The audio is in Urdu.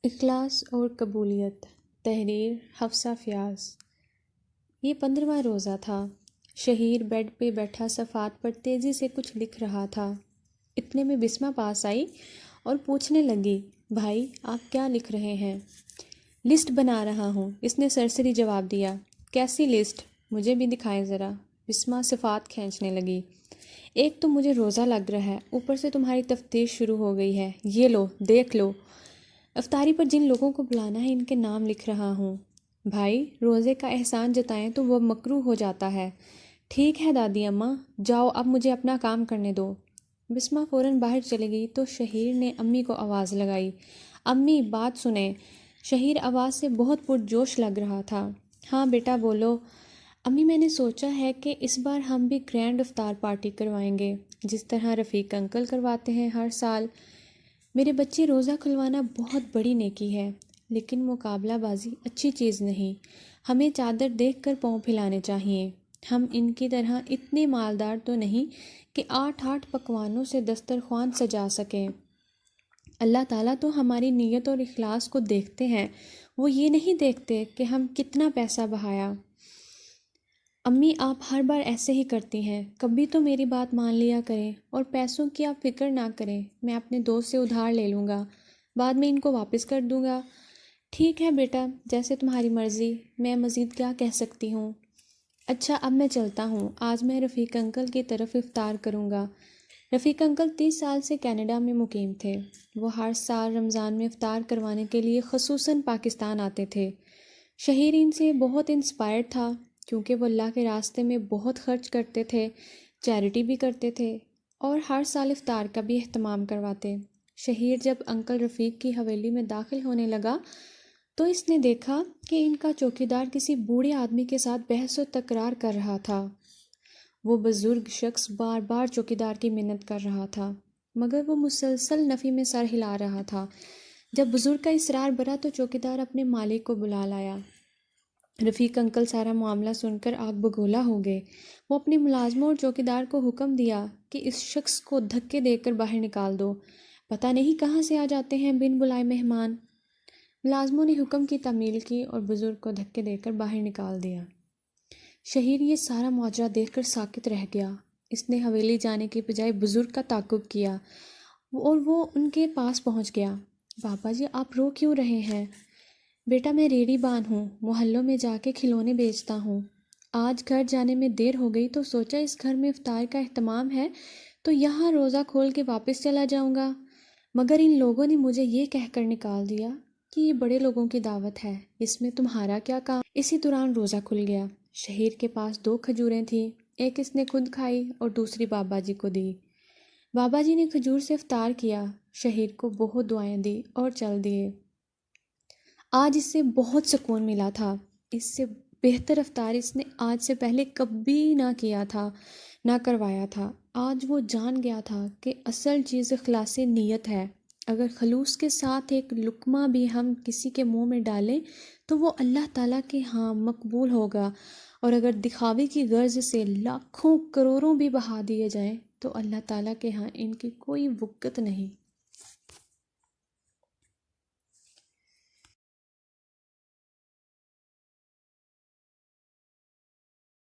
اخلاص اور قبولیت، تحریر حفصہ فیاض۔ یہ 15واں روزہ تھا۔ شہیر بیڈ پہ بیٹھا صفحات پر تیزی سے کچھ لکھ رہا تھا۔ اتنے میں بسمہ پاس آئی اور پوچھنے لگی، بھائی آپ کیا لکھ رہے ہیں؟ لسٹ بنا رہا ہوں، اس نے سرسری جواب دیا۔ کیسی لسٹ؟ مجھے بھی دکھائیں ذرا۔ بسمہ صفحات کھینچنے لگی۔ ایک تو مجھے روزہ لگ رہا ہے، اوپر سے تمہاری تفتیش شروع ہو گئی ہے، یہ لو دیکھ لو۔ افطاری پر جن لوگوں کو بلانا ہے ان کے نام لکھ رہا ہوں۔ بھائی روزے کا احسان جتائیں تو وہ مکروہ ہو جاتا ہے۔ ٹھیک ہے دادی اماں، جاؤ اب مجھے اپنا کام کرنے دو۔ بسمہ فوراً باہر چلی گئی تو شہیر نے امی کو آواز لگائی، امی بات سنیں۔ شہیر آواز سے بہت پرجوش لگ رہا تھا۔ ہاں بیٹا بولو۔ امی میں نے سوچا ہے کہ اس بار ہم بھی گرینڈ افطار پارٹی کروائیں گے، جس طرح رفیق انکل کرواتے ہیں ہر سال۔ میرے بچے روزہ کھلوانا بہت بڑی نیکی ہے، لیکن مقابلہ بازی اچھی چیز نہیں۔ ہمیں چادر دیکھ کر پاؤں پھیلانے چاہیے۔ ہم ان کی طرح اتنے مالدار تو نہیں کہ 8 پکوانوں سے دسترخوان سجا سکیں۔ اللہ تعالیٰ تو ہماری نیت اور اخلاص کو دیکھتے ہیں، وہ یہ نہیں دیکھتے کہ ہم کتنا پیسہ بہایا۔ امی آپ ہر بار ایسے ہی کرتی ہیں، کبھی تو میری بات مان لیا کریں، اور پیسوں کی آپ فکر نہ کریں، میں اپنے دوست سے ادھار لے لوں گا، بعد میں ان کو واپس کر دوں گا۔ ٹھیک ہے بیٹا، جیسے تمہاری مرضی، میں مزید کیا کہہ سکتی ہوں۔ اچھا اب میں چلتا ہوں، آج میں رفیق انکل کی طرف افطار کروں گا۔ رفیق انکل 30 سال سے کینیڈا میں مقیم تھے۔ وہ ہر سال رمضان میں افطار کروانے کے لیے خصوصاً پاکستان آتے تھے۔ شہیر ان سے بہت انسپائرڈ تھا، کیونکہ وہ اللہ کے راستے میں بہت خرچ کرتے تھے، چیریٹی بھی کرتے تھے، اور ہر سال افطار کا بھی اہتمام کرواتے۔ شہیر جب انکل رفیق کی حویلی میں داخل ہونے لگا تو اس نے دیکھا کہ ان کا چوکیدار کسی بوڑھے آدمی کے ساتھ بحث و تکرار کر رہا تھا۔ وہ بزرگ شخص بار بار چوکیدار کی منت کر رہا تھا، مگر وہ مسلسل نفی میں سر ہلا رہا تھا۔ جب بزرگ کا اصرار بڑھا تو چوکیدار اپنے مالک کو بلا لایا۔ رفیق انکل سارا معاملہ سن کر آگ بگولا ہو گئے۔ وہ اپنے ملازموں اور چوکیدار کو حکم دیا کہ اس شخص کو دھکے دے کر باہر نکال دو، پتہ نہیں کہاں سے آ جاتے ہیں بن بلائے مہمان۔ ملازموں نے حکم کی تعمیل کی اور بزرگ کو دھکے دے کر باہر نکال دیا۔ شہیر یہ سارا ماجرا دیکھ کر ساکت رہ گیا۔ اس نے حویلی جانے کے بجائے بزرگ کا تعاقب کیا اور وہ ان کے پاس پہنچ گیا۔ بابا جی آپ رو کیوں رہے ہیں؟ بیٹا میں ریڑھی بان ہوں، محلوں میں جا کے کھلونے بیچتا ہوں۔ آج گھر جانے میں دیر ہو گئی تو سوچا اس گھر میں افطار کا اہتمام ہے تو یہاں روزہ کھول کے واپس چلا جاؤں گا، مگر ان لوگوں نے مجھے یہ کہہ کر نکال دیا کہ یہ بڑے لوگوں کی دعوت ہے، اس میں تمہارا کیا کام؟ اسی دوران روزہ کھل گیا۔ شہیر کے پاس 2 کھجوریں تھیں، ایک اس نے خود کھائی اور دوسری بابا جی کو دی۔ بابا جی نے کھجور سے افطار کیا، شہیر کو بہت دعائیں دی اور چل دیے۔ آج اس سے بہت سکون ملا تھا۔ اس سے بہتر افطار اس نے آج سے پہلے کبھی نہ کیا تھا، نہ کروایا تھا۔ آج وہ جان گیا تھا کہ اصل چیز اخلاص نیت ہے۔ اگر خلوص کے ساتھ ایک لقمہ بھی ہم کسی کے منہ میں ڈالیں تو وہ اللہ تعالیٰ کے ہاں مقبول ہوگا، اور اگر دکھاوے کی غرض سے لاکھوں کروڑوں بھی بہا دیے جائیں تو اللہ تعالیٰ کے ہاں ان کی کوئی وقت نہیں۔